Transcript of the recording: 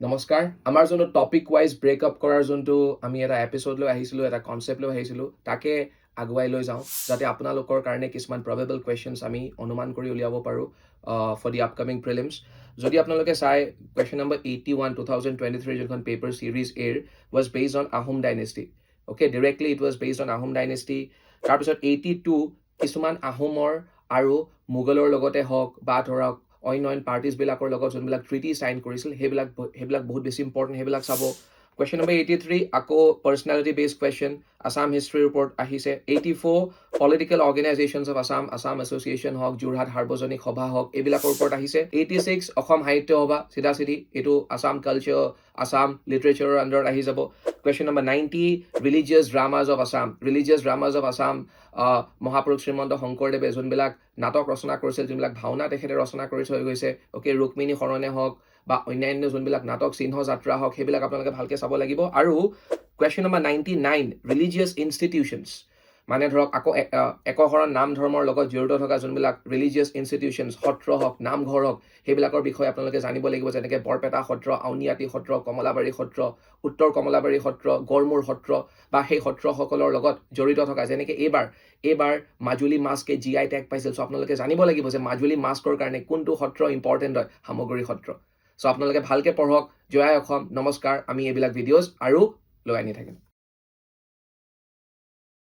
নমস্কাৰ আমাৰ যোনটো টপিক ৱাইজ ব্ৰেকআপ কৰাৰ যোনটো আমি এটা এপিসোড লৈ আহিছিলোঁ এটা কনসেপ্ট লৈ আহিছিলোঁ তাকে আগুৱাই লৈ যাওঁ যাতে আপোনালোকৰ কাৰণে কিছুমান প্ৰবেবল কুৱেশ্যনছ আমি অনুমান কৰি উলিয়াব পাৰোঁ ফৰ দি আপকামিং প্ৰিলিমছ যদি আপোনালোকে চাই কুৱেশ্যন নম্বৰ 81 2023 যোনখন পেপাৰ চিৰিজ এৰ was based on Ahom dynasty okay directly it was based on Ahom dynasty তাৰপিছত 82 কিছুমান আহোমৰ আৰু মোগলৰ লগতে হওক বা ধৰক অন্য পাৰ্টিজবিলাকৰ লগত যোনবিলাক ট্ৰিটি চাইন কৰিছিল সেইবিলাক বহুত বেছি ইম্পৰ্টেণ্ট সেইবিলাক চাব কুৱেশ্যন নম্বৰ 83 আকৌ পাৰ্চনেলিটি বেছড কুৱেশ্যন আছাম হিষ্ট্ৰীৰ ওপৰত আহিছে 84 political organisations of Assam association হওক যোৰহাট সাৰ্বজনিক সভা হওক এইবিলাকৰ ওপৰত আহিছে 86 অসম সাহিত্য সভা চিধা চিধি এইটো আছাম কালচাৰ আছাম লিটাৰেচাৰৰ আণ্ডাৰত আহি যাব question number 90 religious dramas of Assam মহাপুৰুষ শ্ৰীমন্ত শংকৰদেৱে যোনবিলাক নাটক ৰচনা কৰিছিল যোনবিলাক ভাওনা তেখেতে ৰচনা কৰি থৈ গৈছে অ'কে ৰুক্মিণী শৰণে হওক বা অন্যান্য যোনবিলাক নাটক চিহ্ন যাত্ৰা হওক সেইবিলাক আপোনালোকে ভালকৈ চাব লাগিব আৰু কুৱেশ্যন নম্বৰ 99 ৰিলিজিয়াছ ইনষ্টিটিউশ্যনছ মানে ধৰক আকৌ একশৰণ নাম ধৰ্মৰ লগত জড়িত থকা যোনবিলাক ৰিলিজিয়াছ ইনষ্টিটিউশ্যনছ সত্ৰ হওক নামঘৰ হওক সেইবিলাকৰ বিষয়ে আপোনালোকে জানিব লাগিব যেনেকৈ বৰপেটা সত্ৰ আউনীআটী সত্ৰ কমলাবাৰী সত্ৰ উত্তৰ কমলাবাৰী সত্ৰ গড়মূৰ সত্ৰ বা সেই সত্ৰসকলৰ লগত জড়িত থকা যেনেকৈ এইবাৰ মাজুলী মাস্কে GI টেগ পাইছিল চ' আপোনালোকে জানিব লাগিব যে মাজুলী মাস্কৰ কাৰণে কোনটো সত্ৰ ইম্পৰ্টেণ্ট হয় সামগ্ৰী সত্ৰ চ' আপোনালোকে ভালকৈ পঢ়ক জয় অসম নমস্কাৰ আমি এইবিলাক ভিডিঅ'জ আৰু লৈ আনি থাকিম